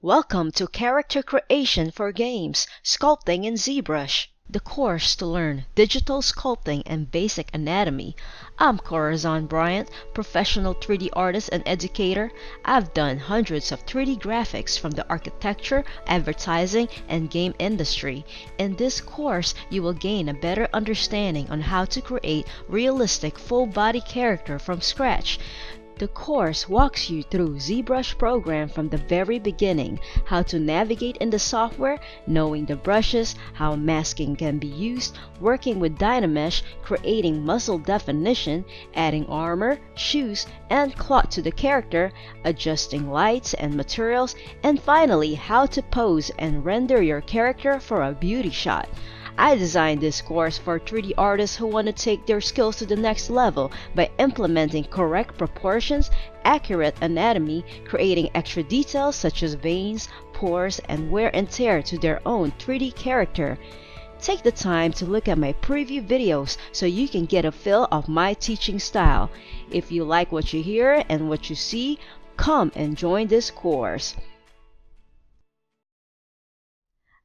Welcome to Character Creation for Games, Sculpting in ZBrush, the course to learn digital sculpting and basic anatomy. I'm Corazon Bryant, professional 3D artist and educator. I've done hundreds of 3D graphics from the architecture, advertising, and game industry. In this course, you will gain a better understanding on how to create realistic full-body character from scratch. The course walks you through ZBrush program from the very beginning, how to navigate in the software, knowing the brushes, how masking can be used, working with Dynamesh, creating muscle definition, adding armor, shoes, and cloth to the character, adjusting lights and materials, and finally how to pose and render your character for a beauty shot. I designed this course for 3D artists who want to take their skills to the next level by implementing correct proportions, accurate anatomy, creating extra details such as veins, pores, and wear and tear to their own 3D character. Take the time to look at my preview videos so you can get a feel of my teaching style. If you like what you hear and what you see, come and join this course.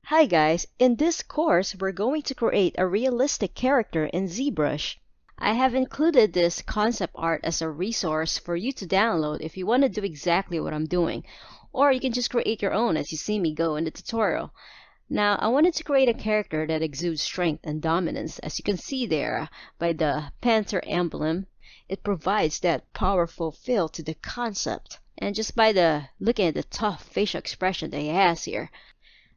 Hi guys, in this course we're going to create a realistic character in ZBrush. I have included this concept art as a resource for you to download if you want to do exactly what I'm doing, or you can just create your own as you see me go in the tutorial. Now I wanted to create a character that exudes strength and dominance. As you can see there by the panther emblem, it provides that powerful feel to the concept, and just by the looking at the tough facial expression that he has here.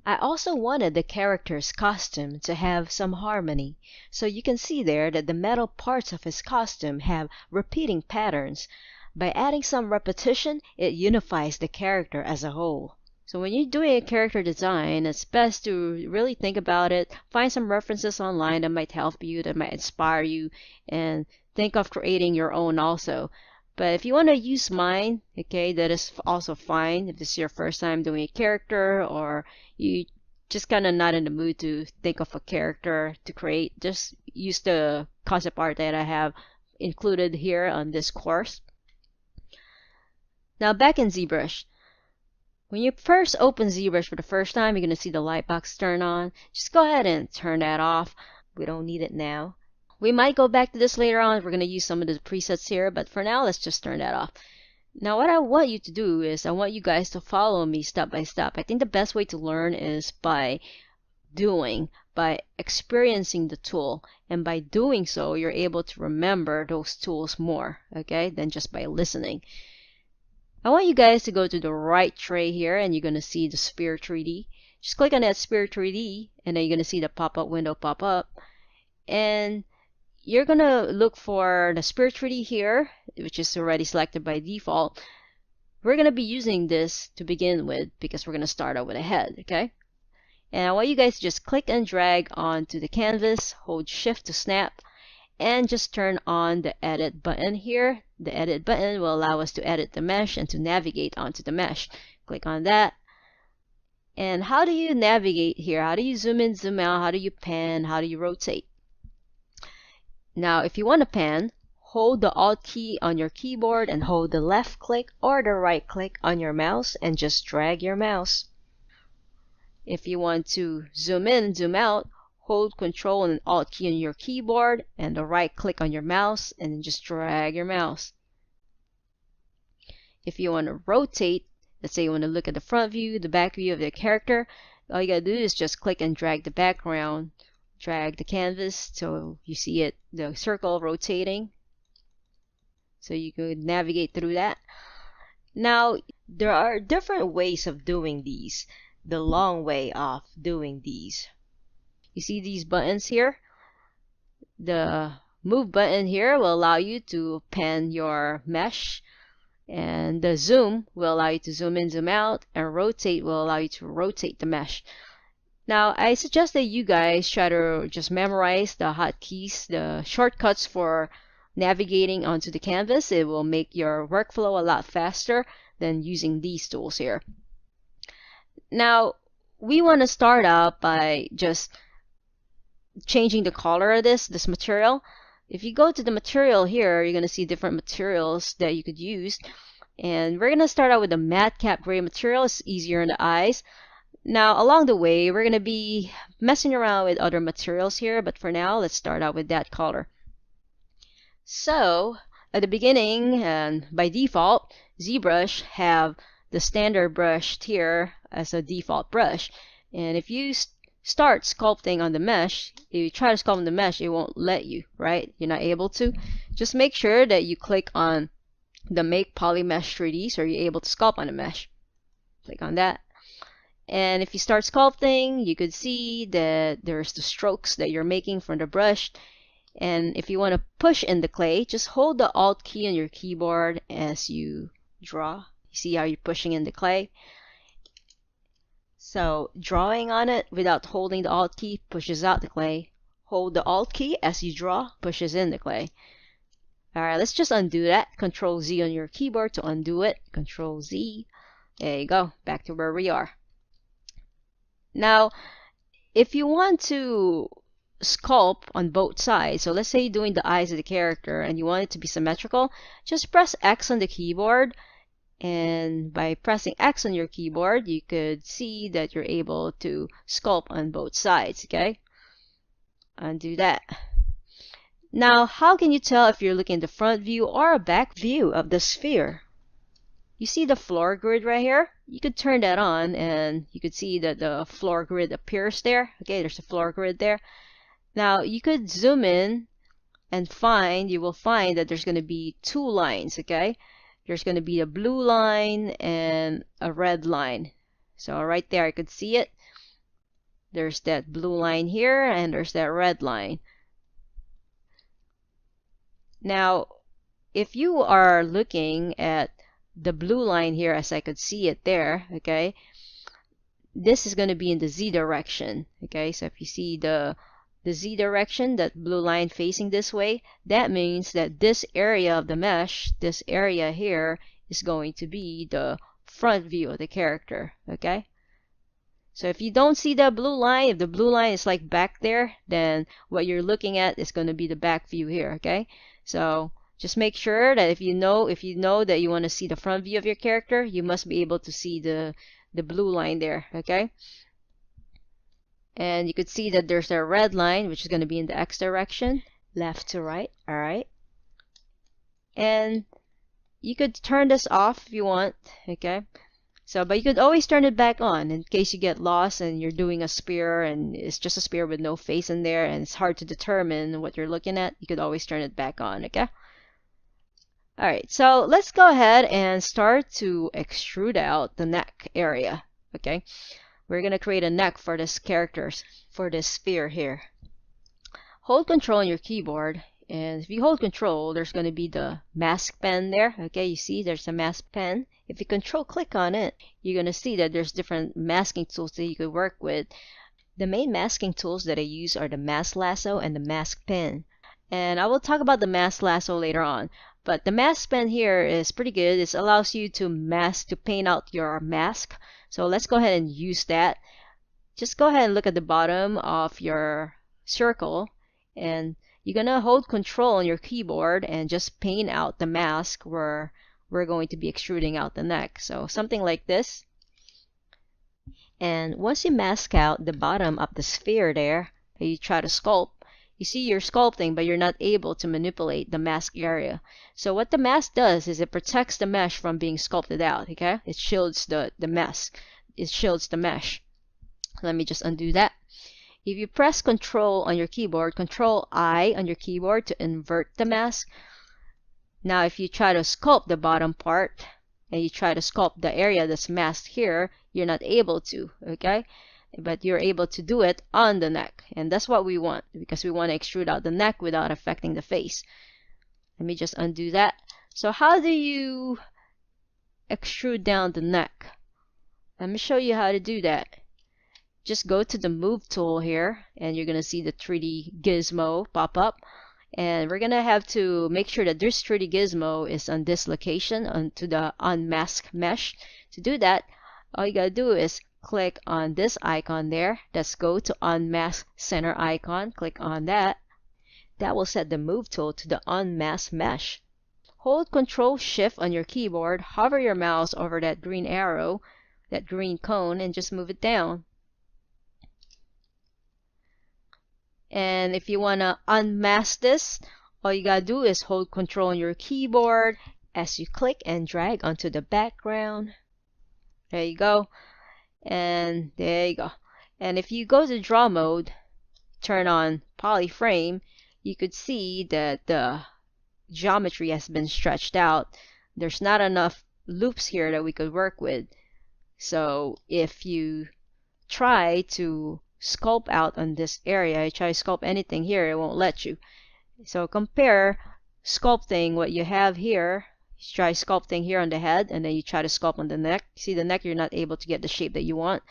I also wanted the character's costume to have some harmony, so you can see there that the metal parts of his costume have repeating patterns. By adding some repetition, it unifies the character as a whole. So when you're doing a character design, it's best to really think about it, find some references online that might help you, that might inspire you, and think of creating your own also. But if you want to use mine, okay, that is also fine. If this is your first time doing a character, or you just kind of not in the mood to think of a character to create, just use the concept art that I have included here on this course. Now back in ZBrush. When you first open ZBrush for the first time, you're going to see the light box turn on. Just go ahead and turn that off. We don't need it now. We might go back to this later on. We're going to use some of the presets here, but for now, let's just turn that off. Now, what I want you to do is I want you guys to follow me step by step. I think the best way to learn is by doing, by experiencing the tool. And by doing so, you're able to remember those tools more, okay, than just by listening. I want you guys to go to the right tray here, and you're going to see the Sphere 3D. Just click on that Sphere 3D, and then you're going to see the pop-up window pop up. And you're going to look for the Sphere 3D here, which is already selected by default. We're going to be using this to begin with because we're going to start out with a head, okay? And I want you guys to just click and drag onto the canvas, hold shift to snap, and just turn on the edit button here. The edit button will allow us to edit the mesh and to navigate onto the mesh. Click on that. And how do you navigate here? How do you zoom in, zoom out? How do you pan? How do you rotate? Now, if you want to pan, hold the Alt key on your keyboard and hold the left click or the right click on your mouse and just drag your mouse. If you want to zoom in and zoom out, hold Control and Alt key on your keyboard and the right click on your mouse and then just drag your mouse. If you want to rotate, let's say you want to look at the front view, the back view of the character, all you gotta do is just click and drag the background. Drag the canvas so you see it, the circle rotating, so you can navigate through that. Now, there are different ways of doing these. The long way of doing these. You see these buttons here? The move button here will allow you to pan your mesh, and the zoom will allow you to zoom in, zoom out, and rotate will allow you to rotate the mesh. Now, I suggest that you guys try to just memorize the hotkeys, the shortcuts for navigating onto the canvas. It will make your workflow a lot faster than using these tools here. Now, we want to start out by just changing the color of this material. If you go to the material here, you're going to see different materials that you could use. And we're going to start out with the matte cap gray material. It's easier on the eyes. Now, along the way, we're going to be messing around with other materials here, but for now, let's start out with that color. So, at the beginning, and by default, ZBrush have the standard brush here as a default brush. And if you start sculpting on the mesh, if you try to sculpt on the mesh, it won't let you, right? You're not able to. Just make sure that you click on the Make Polymesh 3D so you're able to sculpt on the mesh. Click on that. And if you start sculpting, you could see that there's the strokes that you're making from the brush. And if you want to push in the clay, just hold the Alt key on your keyboard as you draw. You see how you're pushing in the clay? So drawing on it without holding the Alt key pushes out the clay. Hold the Alt key as you draw, pushes in the clay. Alright, let's just undo that. Control Z on your keyboard to undo it. Control Z. There you go. Back to where we are. Now, if you want to sculpt on both sides, so let's say you're doing the eyes of the character and you want it to be symmetrical, just press X on the keyboard, and by pressing X on your keyboard you could see that you're able to sculpt on both sides. Okay, undo that. Now, how can you tell if you're looking at the front view or a back view of the sphere? You see the floor grid right here? You could turn that on and you could see that the floor grid appears there. Okay, there's a floor grid there. Now, you could zoom in and you will find that there's going to be two lines, okay? There's going to be a blue line and a red line. So right there, I could see it. There's that blue line here and there's that red line. Now, if you are looking at the blue line here, as I could see it there, okay, this is going to be in the Z direction. Okay, so if you see the Z direction, that blue line facing this way, that means that this area of the mesh, this area here, is going to be the front view of the character. Okay, so if you don't see that blue line, if the blue line is like back there, then what you're looking at is going to be the back view here. Okay, so just make sure that if you know that you want to see the front view of your character, you must be able to see the blue line there. Okay, and you could see that there's a red line which is going to be in the X direction, left to right. All right, and you could turn this off if you want. Okay, so but you could always turn it back on in case you get lost and you're doing a sphere and it's just a sphere with no face in there and it's hard to determine what you're looking at. You could always turn it back on. Okay, alright, so let's go ahead and start to extrude out the neck area. Okay, we're gonna create a neck for this for this sphere here. Hold Control on your keyboard, and if you hold Control, there's gonna be the mask pen there. Okay, you see there's a mask pen. If you Control click on it, you're gonna see that there's different masking tools that you could work with. The main masking tools that I use are the mask lasso and the mask pen, and I will talk about the mask lasso later on. But the mask pen here is pretty good. It allows you to paint out your mask. So let's go ahead and use that. Just go ahead and look at the bottom of your circle, and you're gonna hold Control on your keyboard and just paint out the mask where we're going to be extruding out the neck. So something like this. And once you mask out the bottom of the sphere there, you try to sculpt, you see you're sculpting, but you're not able to manipulate the mask area. So what the mask does is it protects the mesh from being sculpted out. Okay, it shields the mask. It shields the mesh. Let me just undo that. If you press Control on your keyboard, Control I on your keyboard to invert the mask. Now if you try to sculpt the bottom part and you try to sculpt the area that's masked here, you're not able to. Okay, but you're able to do it on the neck, and that's what we want because we want to extrude out the neck without affecting the face. Let me just undo that. So how do you extrude down the neck? Let me show you how to do that. Just go to the Move tool here, and you're gonna see the 3D gizmo pop up, and we're gonna have to make sure that this 3D gizmo is on this location, onto the Unmask Mesh. To do that, all you gotta do is click on this icon there. Let's go to Unmask Center icon. Click on that. That will set the Move tool to the Unmask Mesh. hold Control Shift on your keyboard, hover your mouse over that green arrow, that green cone, and just move it down. And if you want to unmask this, all you gotta do is hold Control on your keyboard as you click and drag onto the background. There you go. And there you go. And if you go to draw mode, turn on polyframe, you could see that the geometry has been stretched out. There's not enough loops here that we could work with. So if you try to sculpt out on this area, you try to sculpt anything here, it won't let you. So compare sculpting what you have here. You try sculpting here on the head, and then you try to sculpt on the neck. See the neck, you're not able to get the shape that you want.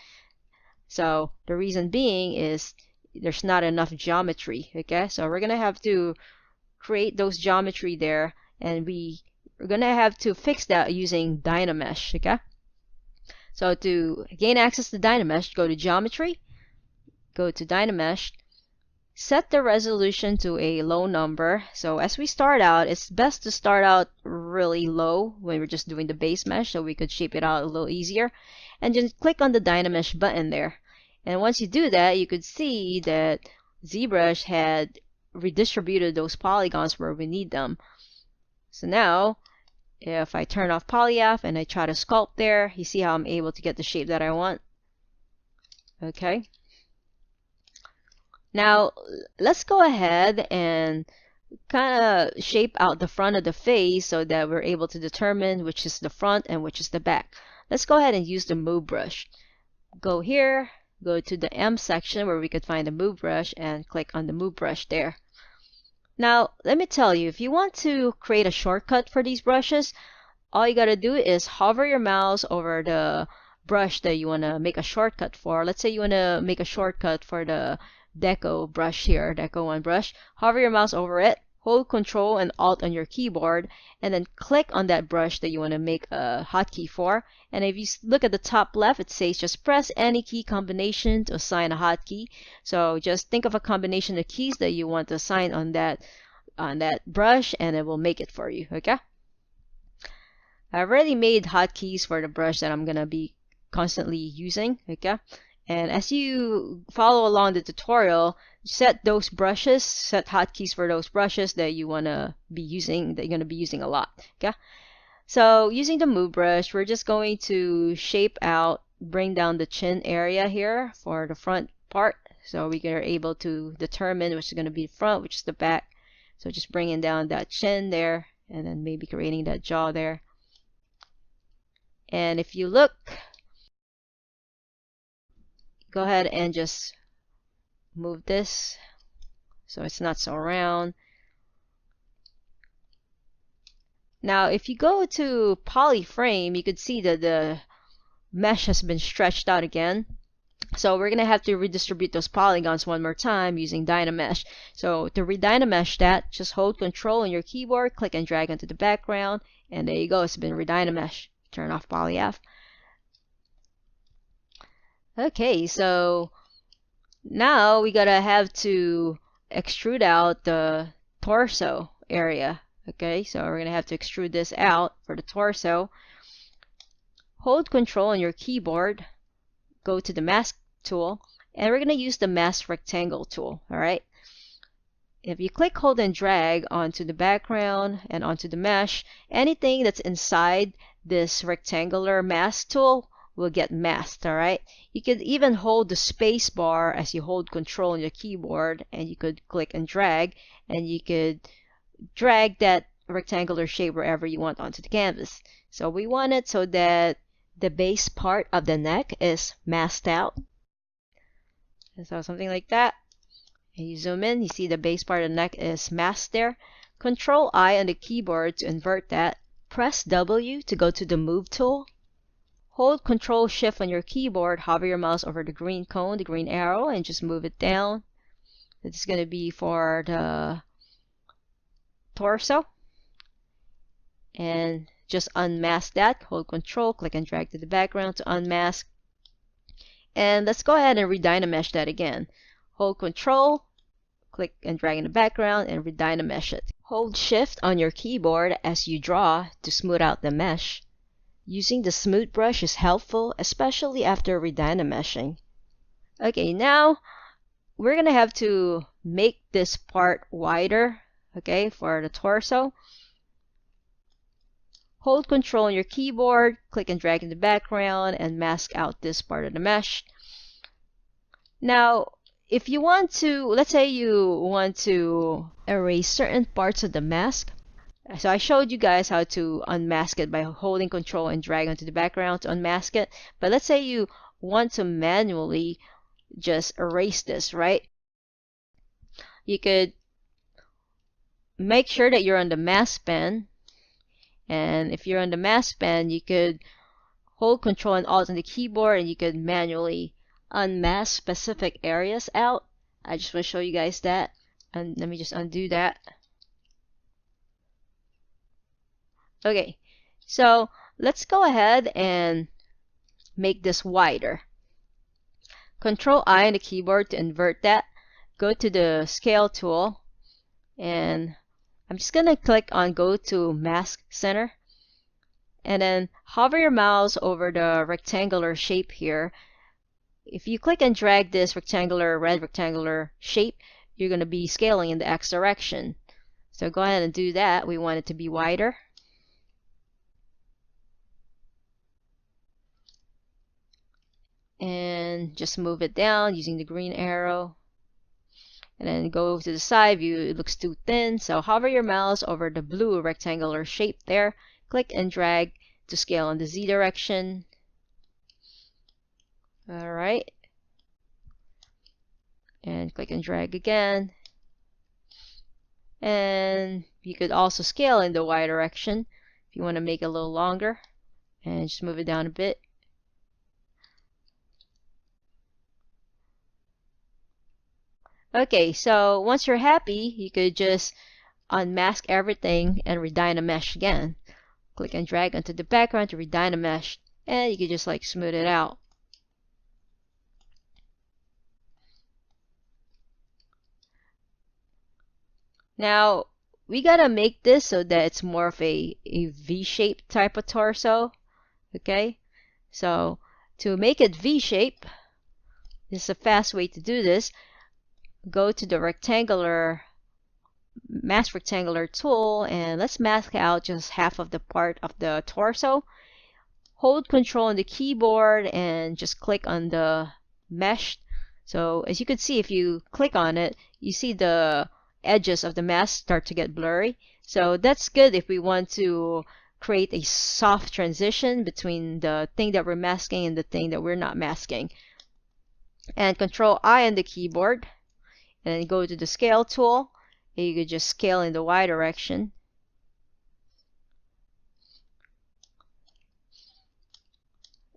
So the reason being is there's not enough geometry. Okay, so we're gonna have to create those geometry there, and we're gonna have to fix that using Dynamesh. Okay, so to gain access to Dynamesh, go to Geometry, go to Dynamesh, set the resolution to a low number. So as we start out, it's best to start out really low when we're just doing the base mesh, so we could shape it out a little easier. And just click on the Dynamesh button there. And once you do that, you could see that ZBrush had redistributed those polygons where we need them. So now, if I turn off polyaph and I try to sculpt there, you see how I'm able to get the shape that I want. Okay. Now, let's go ahead and kind of shape out the front of the face so that we're able to determine which is the front and which is the back. Let's go ahead and use the Move brush. Go here, go to the M section where we could find the Move brush, and click on the Move brush there. Now, let me tell you, if you want to create a shortcut for these brushes, all you gotta do is hover your mouse over the brush that you want to make a shortcut for. Let's say you want to make a shortcut for the Deco brush here, Deco 1 brush. Hover your mouse over it, hold Control and Alt on your keyboard, and then click on that brush that you want to make a hotkey for. And if you look at the top left, it says just press any key combination to assign a hotkey. So just think of a combination of keys that you want to assign on that brush, and it will make it for you. Okay. I've already made hotkeys for the brush that I'm gonna be constantly using. Okay. And as you follow along the tutorial, set those brushes, set hotkeys for those brushes that you want to be using, that you're going to be using a lot. Okay. So using the Move brush, we're just going to shape out, bring down the chin area here for the front part. So we are able to determine which is going to be the front, which is the back. So just bringing down that chin there, and then maybe creating that jaw there. And if you look, go ahead and just move this so it's not so round. Now if you go to polyframe, you could see that the mesh has been stretched out again. So we're gonna have to redistribute those polygons one more time using Dynamesh. So to redynamesh that, just hold Control on your keyboard, click and drag onto the background, and there you go, it's been redynamesh. Turn off polyaph. Okay, so now we gotta have to extrude out the torso area. Okay, so we're gonna have to extrude this out for the torso. Hold Control on your keyboard, go to the mask tool, and we're gonna use the mask rectangle tool. Alright, if you click, hold, and drag onto the background and onto the mesh, anything that's inside this rectangular mask tool will get masked. Alright, you could even hold the space bar as you hold Control on your keyboard, and you could click and drag, and you could drag that rectangular shape wherever you want onto the canvas. So we want it so that the base part of the neck is masked out. So something like that. And you zoom in, you see the base part of the neck is masked there. Control I on the keyboard to invert that. Press W to go to the Move tool. Hold Control Shift on your keyboard, hover your mouse over the green cone, the green arrow, and just move it down. This is going to be for the torso. And just unmask that. Hold Control, click and drag to the background to unmask. And let's go ahead and redynamesh that again. Hold Control, click and drag in the background, and redynamesh it. Hold Shift on your keyboard as you draw to smooth out the mesh. Using the smooth brush is helpful, especially after redynameshing. Okay, now we're gonna have to make this part wider, okay, for the torso. Hold Control on your keyboard, click and drag in the background, and mask out this part of the mesh. Now, if you want to, let's say you want to erase certain parts of the mask. So I showed you guys how to unmask it by holding Control and drag onto the background to unmask it. But let's say you want to manually just erase this, right? You could make sure that you're on the mask pen. And if you're on the mask pen, you could hold Control and Alt on the keyboard and you could manually unmask specific areas out. I just want to show you guys that. And let me just undo that. Okay, so let's go ahead and make this wider. Control I on the keyboard to invert that. Go to the scale tool and I'm just gonna click on go to mask center and then hover your mouse over the rectangular shape here. If you click and drag this red rectangular shape, you're gonna be scaling in the X direction. So go ahead and do that. We want it to be wider. And just move it down using the green arrow. And then go to the side view, it looks too thin, so hover your mouse over the blue rectangular shape there, click and drag to scale in the Z direction. Alright, and click and drag again, and you could also scale in the Y direction if you want to make it a little longer, and just move it down a bit. Okay, so once you're happy, you could just unmask everything and redynamesh again. Click and drag onto the background to redynamesh, and you could just like smooth it out. Now, we gotta make this so that it's more of a V-shaped type of torso. Okay, so to make it V-shape, this is a fast way to do this. Go to the mask rectangular tool and let's mask out just half of the part of the torso. Hold Control on the keyboard and just click on the mesh. So as you can see, if you click on it, you see the edges of the mask start to get blurry. So that's good if we want to create a soft transition between the thing that we're masking and the thing that we're not masking. And Control I on the keyboard and then go to the scale tool. You could just scale in the Y direction.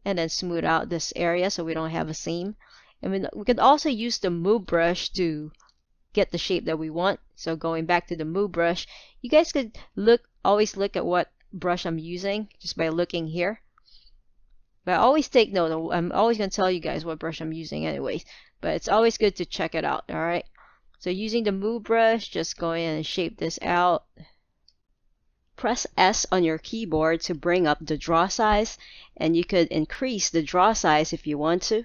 And then smooth out this area so we don't have a seam. And we could also use the move brush to get the shape that we want. So going back to the move brush, you guys could always look at what brush I'm using just by looking here. But always take note. I'm always going to tell you guys what brush I'm using anyways. But it's always good to check it out. Alright. So using the move brush, just go in and shape this out. Press S on your keyboard to bring up the draw size, and you could increase the draw size if you want to.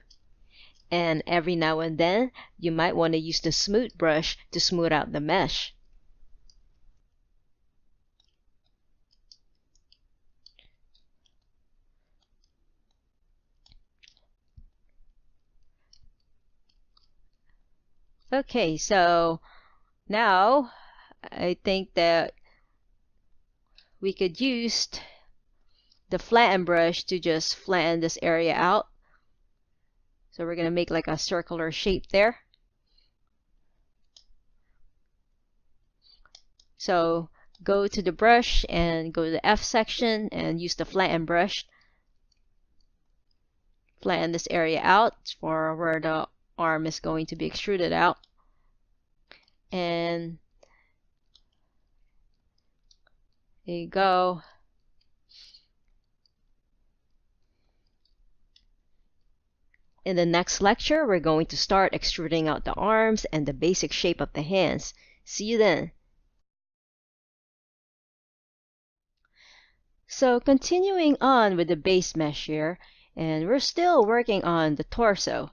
And every now and then, you might want to use the smooth brush to smooth out the mesh. Okay, so now I think that we could use the flatten brush to just flatten this area out. So we're going to make like a circular shape there. So go to the brush and go to the F section and use the flatten brush. Flatten this area out for where the arm is going to be extruded out. And there you go. In the next lecture, we're going to start extruding out the arms and the basic shape of the hands. See you then. So continuing on with the base mesh here, and we're still working on the torso.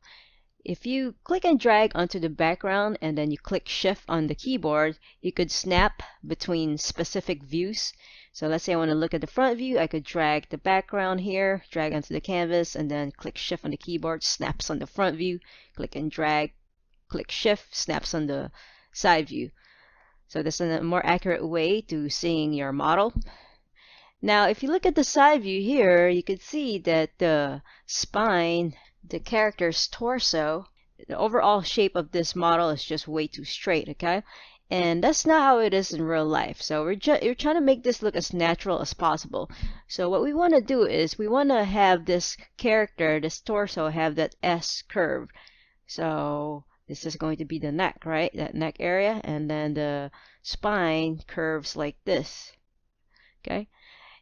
If you click and drag onto the background and then you click shift on the keyboard, you could snap between specific views. So let's say I want to look at the front view, I could drag the background here, drag onto the canvas, and then click shift on the keyboard, snaps on the front view, click and drag, click shift, snaps on the side view. So this is a more accurate way to seeing your model. Now, if you look at the side view here, you can see that the spine, the character's torso, the overall shape of this model is just way too straight, okay? And that's not how it is in real life. So we're trying to make this look as natural as possible. So what we want to do is we want to have this character, this torso, have that S curve. So this is going to be the neck, right? That neck area. And then the spine curves like this, okay?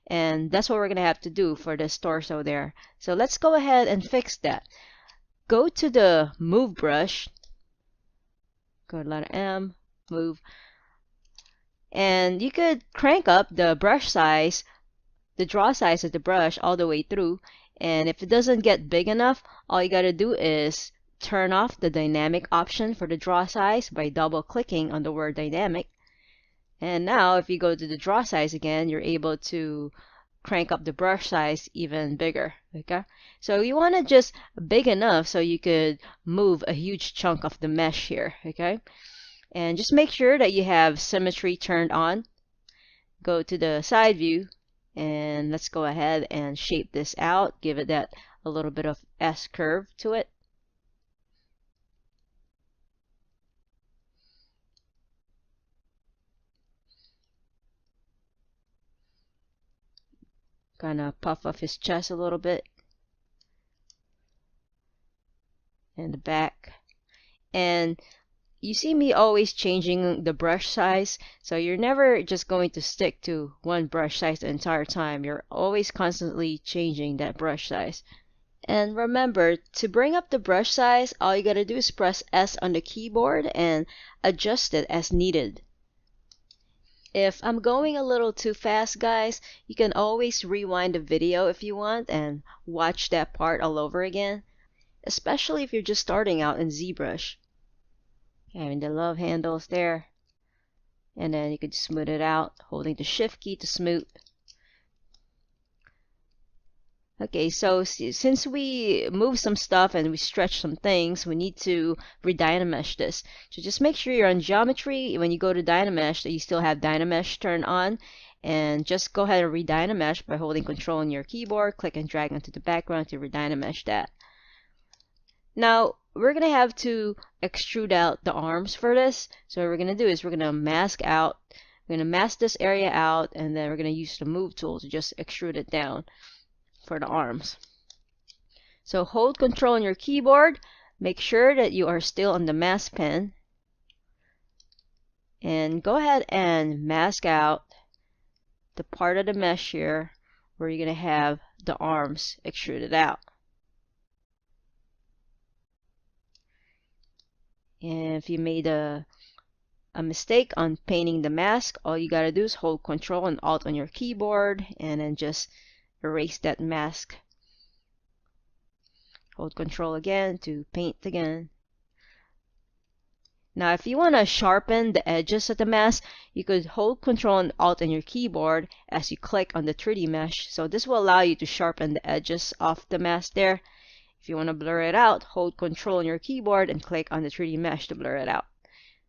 And that's what we're going to have to do for this torso there. So let's go ahead and fix that. Go to the Move brush. Go to letter M, Move. And you could crank up the brush size, the draw size of the brush all the way through. And if it doesn't get big enough, all you got to do is turn off the dynamic option for the draw size by double clicking on the word dynamic. And now if you go to the draw size again, you're able to crank up the brush size even bigger, okay? So you want it just big enough so you could move a huge chunk of the mesh here, okay? And just make sure that you have symmetry turned on. Go to the side view and let's go ahead and shape this out, give it that a little bit of S curve to it. Kind of puff up his chest a little bit. And the back. And you see me always changing the brush size. So you're never just going to stick to one brush size the entire time. You're always constantly changing that brush size. And remember, to bring up the brush size, all you gotta do is press S on the keyboard and adjust it as needed. If I'm going a little too fast, guys, you can always rewind the video if you want and watch that part all over again, especially if you're just starting out in ZBrush. Having the love handles there, and then you could smooth it out, holding the shift key to smooth. Okay, so since we moved some stuff and we stretched some things, we need to re-Dynamesh this. So just make sure you're on geometry when you go to Dynamesh, that you still have Dynamesh turned on. And just go ahead and re-Dynamesh by holding Control on your keyboard, click and drag onto the background to re-Dynamesh that. Now, we're going to have to extrude out the arms for this. So what we're going to do is we're going to mask out. We're going to mask this area out, and then we're going to use the Move tool to just extrude it down for the arms. So hold Control on your keyboard, make sure that you are still on the mask pen, and go ahead and mask out the part of the mesh here where you're going to have the arms extruded out. And if you made a mistake on painting the mask, all you gotta do is hold Control and Alt on your keyboard and then just erase that mask. Hold Control again to paint again. Now if you want to sharpen the edges of the mask, you could hold Control and Alt on your keyboard as you click on the 3D mesh. So this will allow you to sharpen the edges of the mask there. If you want to blur it out, hold Control on your keyboard and click on the 3D mesh to blur it out.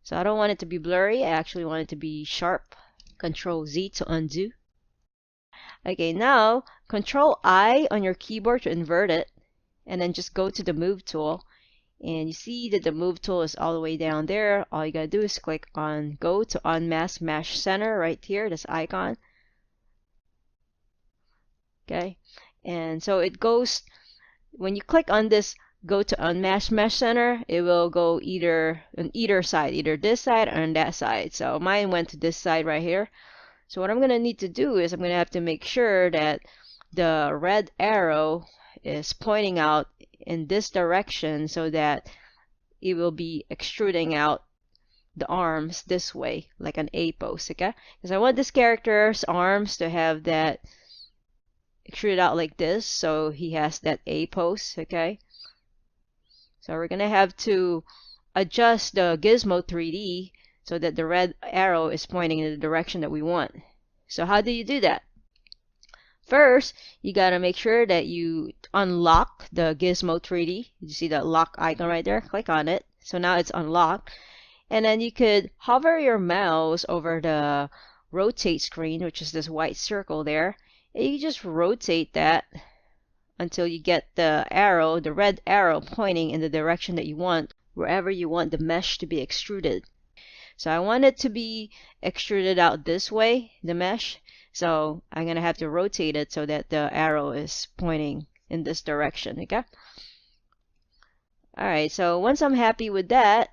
So I don't want it to be blurry, I actually want it to be sharp. Control Z to undo. Okay, now Control I on your keyboard to invert it, and then just go to the Move tool. And you see that the Move tool is all the way down there. All you gotta do is click on Go to Unmask Mesh Center right here, this icon. Okay, and so it goes, when you click on this Go to Unmask Mesh Center, it will go on either side, either this side or on that side. So mine went to this side right here. So what I'm going to need to do is I'm going to have to make sure that the red arrow is pointing out in this direction so that it will be extruding out the arms this way, like an A pose, okay? Because I want this character's arms to have that extrude it out like this so he has that A pose, okay? So we're gonna have to adjust the gizmo 3D so that the red arrow is pointing in the direction that we want. So how do you do that? First, you gotta make sure that you unlock the gizmo 3D. You see that lock icon right there? Click on it. So now it's unlocked. And then you could hover your mouse over the rotate screen, which is this white circle there. And you just rotate that until you get the arrow, the red arrow, pointing in the direction that you want, wherever you want the mesh to be extruded. So I want it to be extruded out this way, the mesh. So I'm going to have to rotate it so that the arrow is pointing in this direction, okay? Alright, so once I'm happy with that,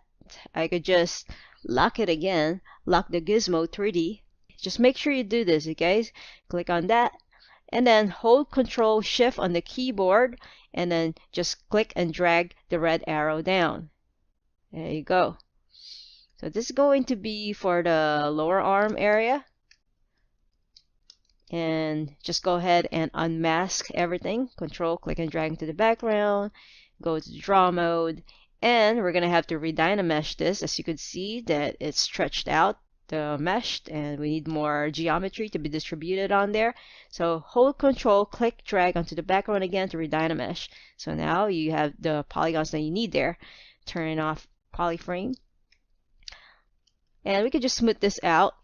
I could just lock it again, lock the gizmo 3D. Just make sure you do this, okay? Click on that, and then hold Control Shift on the keyboard, and then just click and drag the red arrow down. There you go. So this is going to be for the lower arm area. And just go ahead and unmask everything. Control, click and drag into the background. Go to draw mode. And we're going to have to re-dynamesh this. As you can see that it's stretched out, the mesh, and we need more geometry to be distributed on there. So hold Control, click, drag onto the background again to re-dynamesh. So now you have the polygons that you need there. Turn off polyframe. And we can just smooth this out.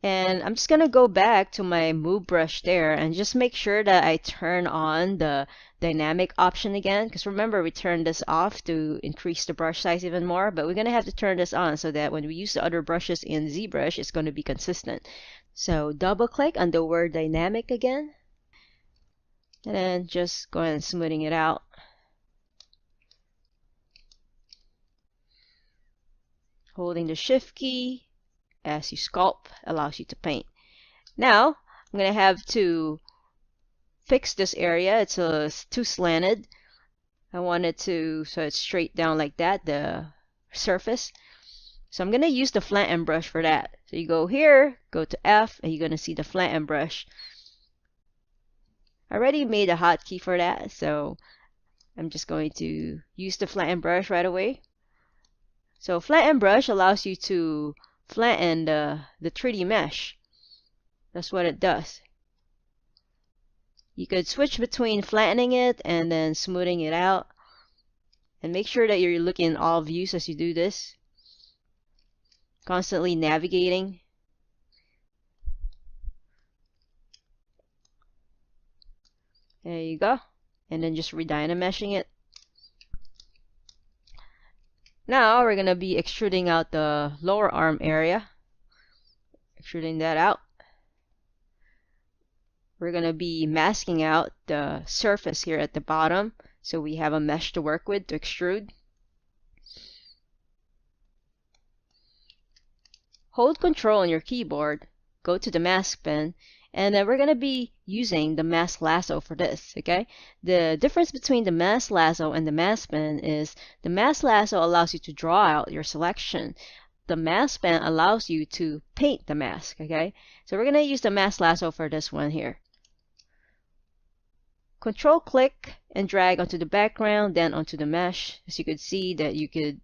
And I'm just going to go back to my move brush there and just make sure that I turn on the dynamic option again. Because remember, we turned this off to increase the brush size even more. But we're going to have to turn this on so that when we use the other brushes in ZBrush, it's going to be consistent. So double click on the word dynamic again. And then just go ahead and smoothing it out. Holding the Shift key as you sculpt allows you to paint. Now, I'm going to have to fix this area. It's too slanted. I want it to, so it's straight down like that, the surface. So I'm going to use the flatten brush for that. So you go here, go to F, and you're going to see the flatten brush. I already made a hotkey for that, so I'm just going to use the flatten brush right away. So flatten brush allows you to flatten the 3D mesh. That's what it does. You could switch between flattening it and then smoothing it out. And make sure that you're looking in all views as you do this. Constantly navigating. There you go. And then just re-dynameshing it. Now we're going to be extruding out the lower arm area. Extruding that out. We're going to be masking out the surface here at the bottom so we have a mesh to work with to extrude. Hold Control on your keyboard, go to the mask pen, and then we're going to be using the mask lasso for this, okay? The difference between the mask lasso and the mask pen is the mask lasso allows you to draw out your selection. The mask pen allows you to paint the mask, okay? So we're going to use the mask lasso for this one here. Control click and drag onto the background, then onto the mesh. As you could see that you could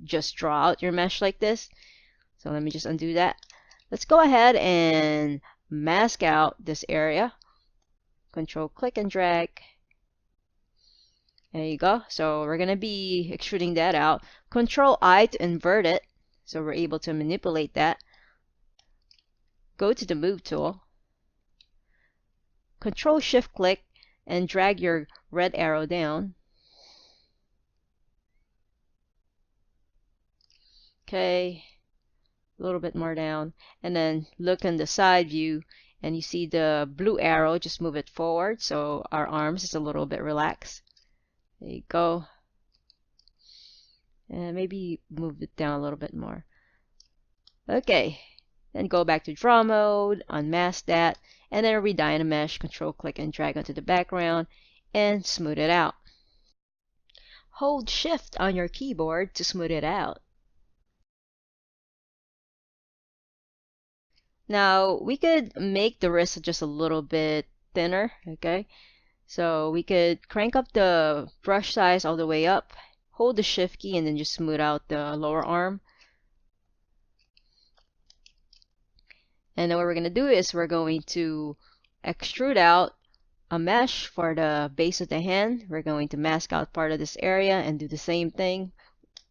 just draw out your mesh like this. So let me just undo that. Let's go ahead and mask out this area. Control click and drag. There you go. So we're going to be extruding that out. Control I to invert it so we're able to manipulate that. Go to the move tool. Control Shift click and drag your red arrow down. Okay, a little bit more down, and then look in the side view and you see the blue arrow. Just move it forward so our arms is a little bit relaxed. There you go. And maybe move it down a little bit more. Okay, then go back to draw mode, unmask that, and then re-dynamesh. Control click and drag onto the background and smooth it out. Hold Shift on your keyboard to smooth it out. Now we could make the wrist just a little bit thinner, okay? So we could crank up the brush size all the way up, hold the shift key, and then just smooth out the lower arm. And then what we're going to do is we're going to extrude out a mesh for the base of the hand. We're going to mask out part of this area and do the same thing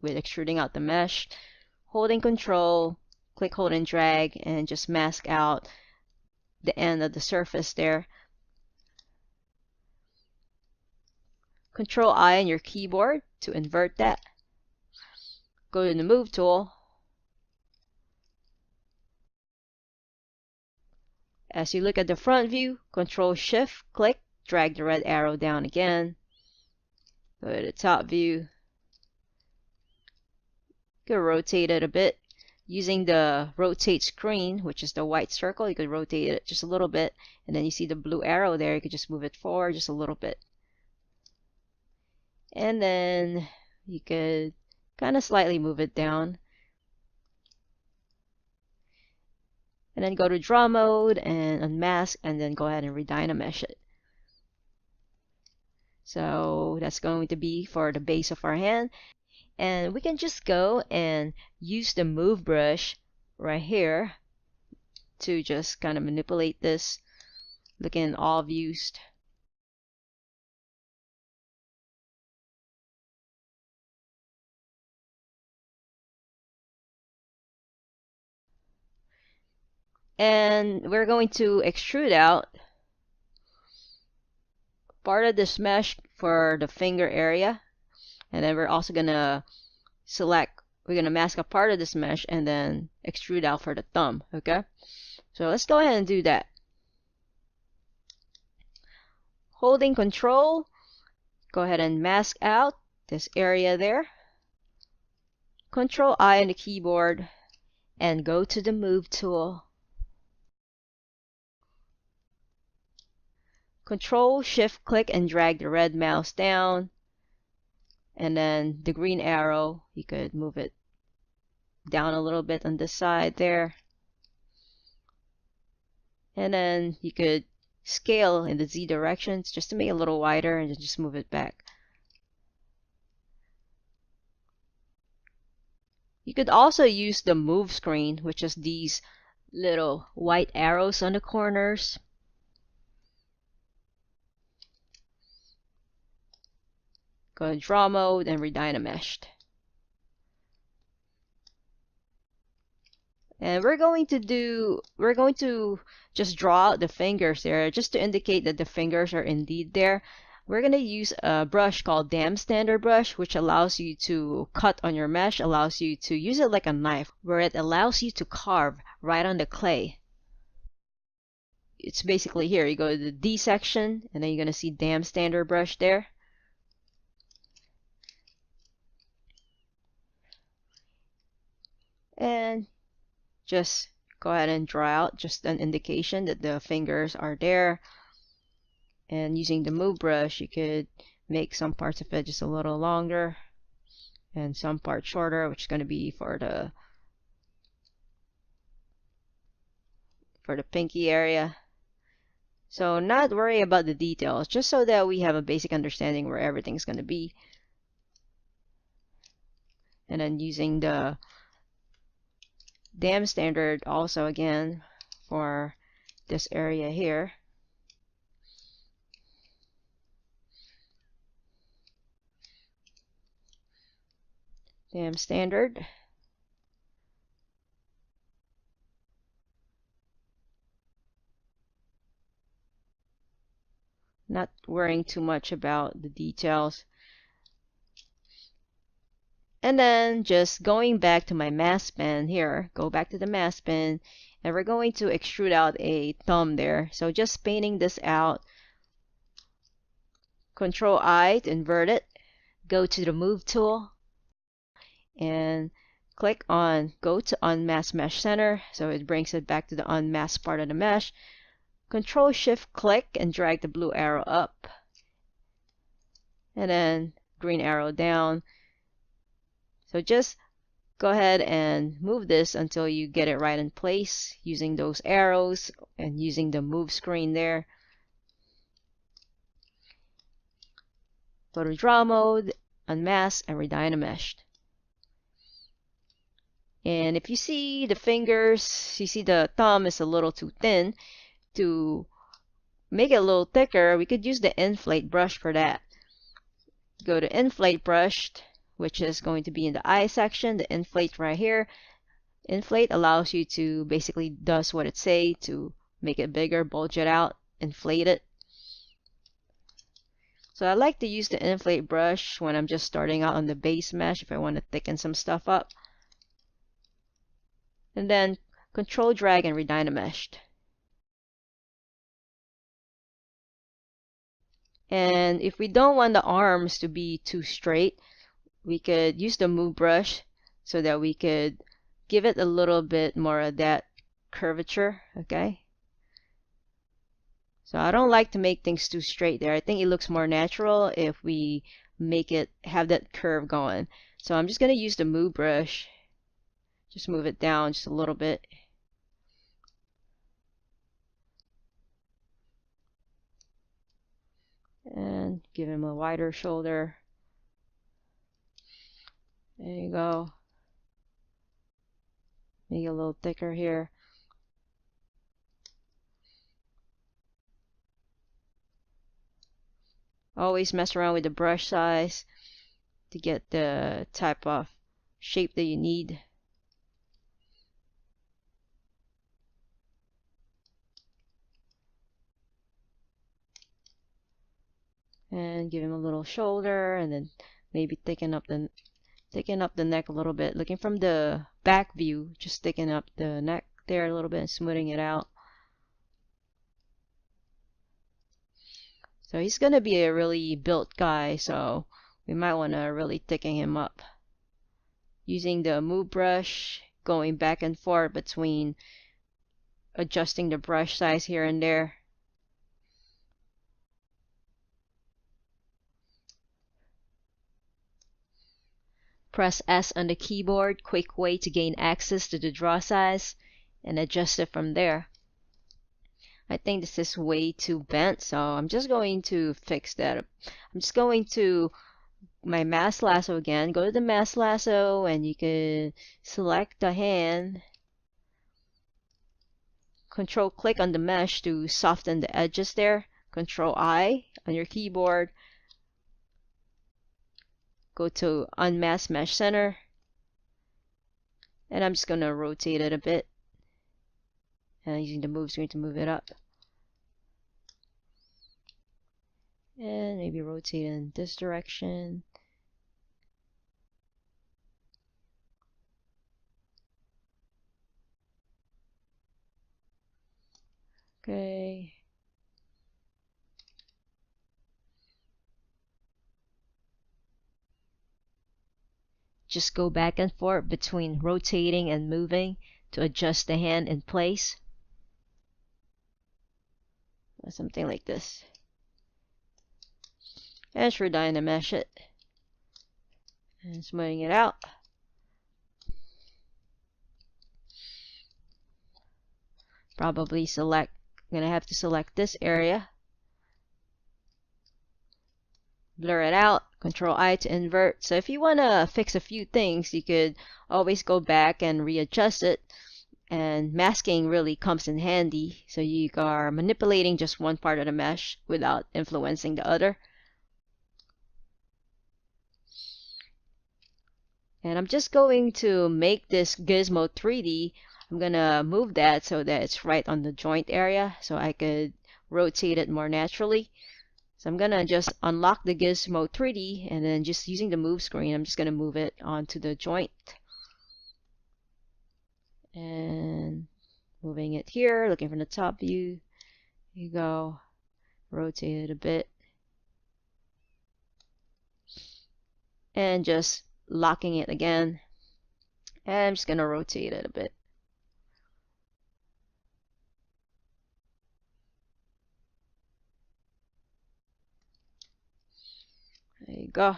with extruding out the mesh. Holding Control, click, hold, and drag, and just mask out the end of the surface there. Control I on your keyboard to invert that. Go to the Move tool. As you look at the front view, Control Shift, click, drag the red arrow down again. Go to the top view. You can rotate it a bit. Using the rotate screen, which is the white circle, you could rotate it just a little bit. And then you see the blue arrow there, you could just move it forward just a little bit. And then you could kind of slightly move it down. And then go to draw mode and unmask, and then go ahead and redynamesh it. So that's going to be for the base of our hand. And we can just go and use the move brush right here to just kind of manipulate this, looking in all views. And we're going to extrude out part of this mesh for the finger area. And then we're also going to we're going to mask a part of this mesh and then extrude out for the thumb, okay? So let's go ahead and do that. Holding Control, go ahead and mask out this area there. Control I on the keyboard and go to the Move tool. Control Shift click and drag the red mouse down, and then the green arrow, you could move it down a little bit on this side there, and then you could scale in the Z directions just to make it a little wider, and then just move it back. You could also use the move screen, which is these little white arrows on the corners. Go to draw mode and redynameshed. And we're going to just draw out the fingers there just to indicate that the fingers are indeed there. We're going to use a brush called Dam Standard Brush, which allows you to cut on your mesh, allows you to use it like a knife, where it allows you to carve right on the clay. It's basically here. You go to the D section, and then you're going to see Dam Standard Brush there. And just go ahead and draw out just an indication that the fingers are there. And using the move brush, you could make some parts of it just a little longer and some parts shorter, which is going to be for the pinky area. So not worry about the details, just so that we have a basic understanding where everything's going to be. And then using the Dam Standard also again for this area here. Dam Standard. Not worrying too much about the details. And then just going back to my mask pen here, go back to the mask pen, and we're going to extrude out a thumb there. So just painting this out. Control I to invert it. Go to the Move tool and click on Go to Unmask Mesh Center. So it brings it back to the unmasked part of the mesh. Control Shift click and drag the blue arrow up. And then green arrow down. So just go ahead and move this until you get it right in place using those arrows and using the move screen there. Go to draw mode, unmask, and redynamesh. And if you see the fingers, you see the thumb is a little too thin. To make it a little thicker, we could use the inflate brush for that. Go to inflate brush, which is going to be in the eye section, the inflate right here. Inflate allows you to basically does what it say to make it bigger, bulge it out, inflate it. So I like to use the inflate brush when I'm just starting out on the base mesh if I want to thicken some stuff up. And then control drag and redynamesh. And if we don't want the arms to be too straight, we could use the move brush so that we could give it a little bit more of that curvature, okay? So I don't like to make things too straight there. I think it looks more natural if we make it have that curve going. So I'm just going to use the move brush. Just move it down just a little bit. And give him a wider shoulder. There you go. Make it a little thicker here. Always mess around with the brush size to get the type of shape that you need. And give him a little shoulder, and then maybe thicken up the neck a little bit. Looking from the back view, just thicken up the neck there a little bit and smoothing it out. So he's gonna be a really built guy, so we might want to really thicken him up. Using the move brush, going back and forth between adjusting the brush size here and there. Press S on the keyboard, quick way to gain access to the draw size, and adjust it from there. I think this is way too bent, so I'm just going to fix that. I'm just going to my mask lasso again. Go to the mask lasso and you can select the hand. Control click on the mesh to soften the edges there. Control I on your keyboard. Go to Unmask Mesh Center. And I'm just going to rotate it a bit. And using the move screen to move it up. And maybe rotate in this direction. Okay. Just go back and forth between rotating and moving to adjust the hand in place. Something like this. And redynamesh it. And smoothing it out. Probably select, I'm gonna have to select this area. Blur it out, Control I to invert. So if you want to fix a few things, you could always go back and readjust it. And masking really comes in handy, so you are manipulating just one part of the mesh without influencing the other. And I'm just going to make this gizmo 3D. I'm gonna move that so that it's right on the joint area so I could rotate it more naturally. So I'm gonna just unlock the gizmo 3D and then just using the move screen, I'm just gonna move it onto the joint. And moving it here, looking from the top view. Here you go. Rotate it a bit. And just locking it again. And I'm just gonna rotate it a bit. There you go.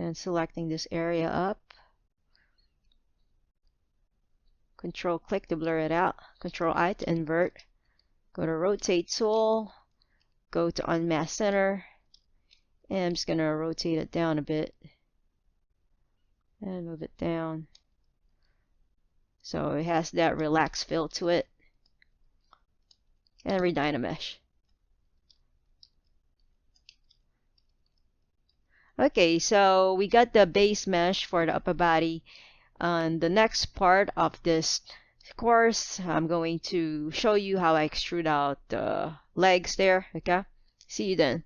and selecting this area up. Control click to blur it out. Control I to invert. Go to rotate tool. Go to unmask center. And I'm just going to rotate it down a bit. And move it down. So it has that relaxed feel to it. And Dynamesh. Okay, so we got the base mesh for the upper body. On the next part of this course, I'm going to show you how I extrude out the legs there. Okay, see you then.